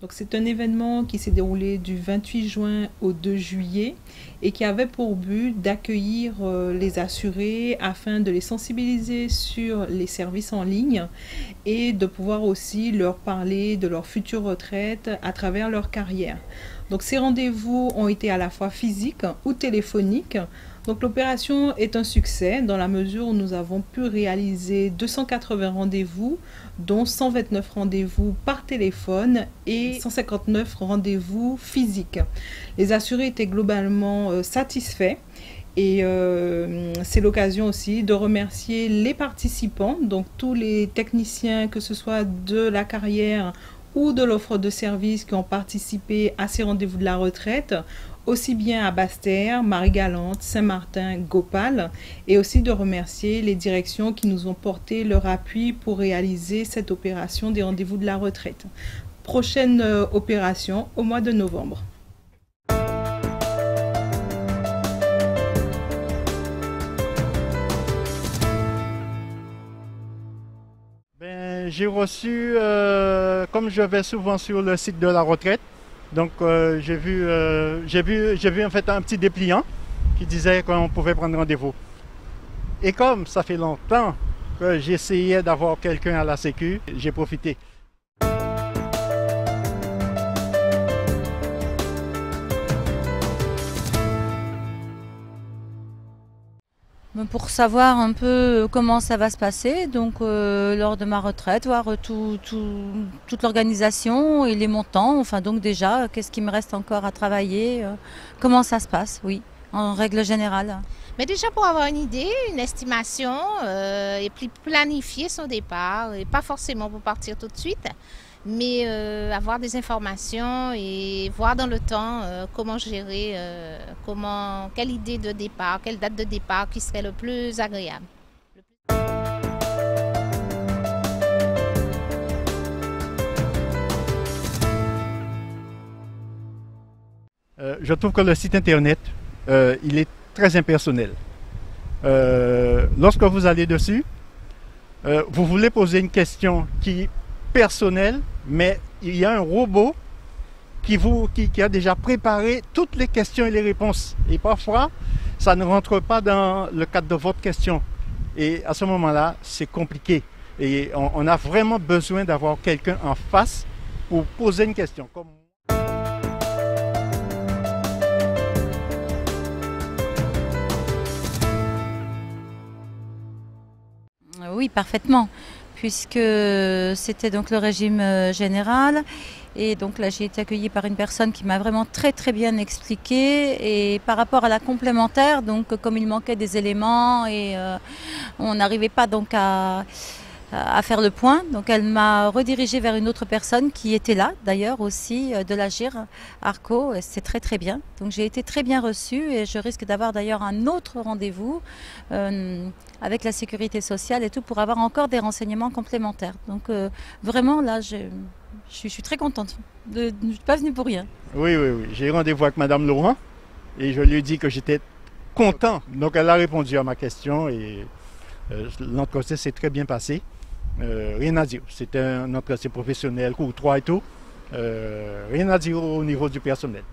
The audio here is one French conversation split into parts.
Donc c'est un événement qui s'est déroulé du 28 juin au 2 juillet et qui avait pour but d'accueillir les assurés afin de les sensibiliser sur les services en ligne et de pouvoir aussi leur parler de leur future retraite à travers leur carrière. Donc ces rendez-vous ont été à la fois physiques ou téléphoniques. Donc l'opération est un succès dans la mesure où nous avons pu réaliser 280 rendez-vous, dont 129 rendez-vous par téléphone et 159 rendez-vous physiques. Les assurés étaient globalement satisfaits. Et c'est l'occasion aussi de remercier les participants, donc tous les techniciens, que ce soit de la carrière ou de l'offre de services qui ont participé à ces rendez-vous de la retraite, aussi bien à Basse-Terre, Marie-Galante, Saint-Martin, Gopal, et aussi de remercier les directions qui nous ont porté leur appui pour réaliser cette opération des rendez-vous de la retraite. Prochaine opération au mois de novembre. J'ai reçu, comme je vais souvent sur le site de la retraite, donc j'ai vu en fait un petit dépliant qui disait qu'on pouvait prendre rendez-vous. Et comme ça fait longtemps que j'essayais d'avoir quelqu'un à la Sécu, j'ai profité. Pour savoir un peu comment ça va se passer, donc lors de ma retraite, voir toute l'organisation et les montants, enfin donc déjà, qu'est-ce qui me reste encore à travailler, comment ça se passe, oui, en règle générale. Mais déjà pour avoir une idée, une estimation, et puis planifier son départ, et pas forcément pour partir tout de suite, mais avoir des informations et voir dans le temps comment gérer, quelle idée de départ, quelle date de départ qui serait le plus agréable. Je trouve que le site internet, il est très impersonnel. Lorsque vous allez dessus, vous voulez poser une question qui personnel, mais il y a un robot qui a déjà préparé toutes les questions et les réponses. Et parfois, ça ne rentre pas dans le cadre de votre question. Et à ce moment-là, c'est compliqué. Et on a vraiment besoin d'avoir quelqu'un en face pour poser une question. Oui, parfaitement, puisque c'était donc le régime général. Et donc là, j'ai été accueillie par une personne qui m'a vraiment très bien expliqué. Et par rapport à la complémentaire, donc comme il manquait des éléments et on n'arrivait pas donc à faire le point, donc elle m'a redirigée vers une autre personne qui était là d'ailleurs aussi de l'Agir Arco, et c'est très bien. Donc j'ai été très bien reçue et je risque d'avoir d'ailleurs un autre rendez-vous avec la sécurité sociale et tout pour avoir encore des renseignements complémentaires. Donc vraiment là je suis très contente, je ne suis pas venue pour rien. Oui, j'ai rendez-vous avec Madame Laurent et je lui ai dit que j'étais content. Donc elle a répondu à ma question et l'entretien s'est très bien passé. Rien à dire, c'était un entretien professionnel, cours 3 et tout. Rien à dire au niveau du personnel.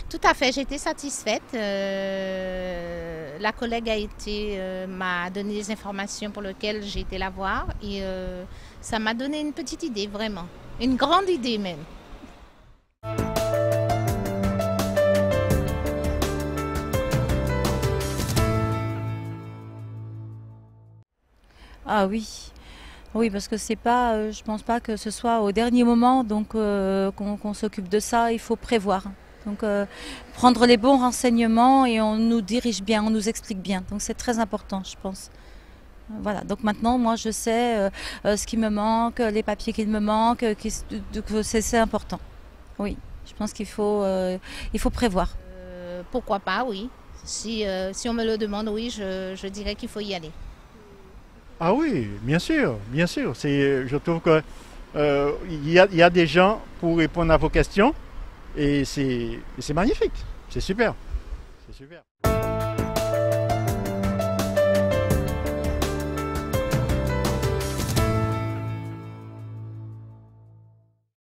Tout à fait, j'étais satisfaite. La collègue m'a donné des informations pour lesquelles j'ai été la voir et ça m'a donné une petite idée, vraiment. Une grande idée même. Ah oui. Oui, parce que c'est pas, je pense pas que ce soit au dernier moment donc qu'on s'occupe de ça. Il faut prévoir. Donc prendre les bons renseignements et on nous dirige bien, on nous explique bien. Donc c'est très important, je pense. Voilà. Donc maintenant, moi, je sais ce qui me manque, les papiers qu'il me manquent, c'est important. Oui, je pense qu'il faut prévoir. Pourquoi pas, oui. Si on me le demande, oui, je dirais qu'il faut y aller. Ah oui, bien sûr. Je trouve que il y a des gens pour répondre à vos questions et c'est magnifique, c'est super.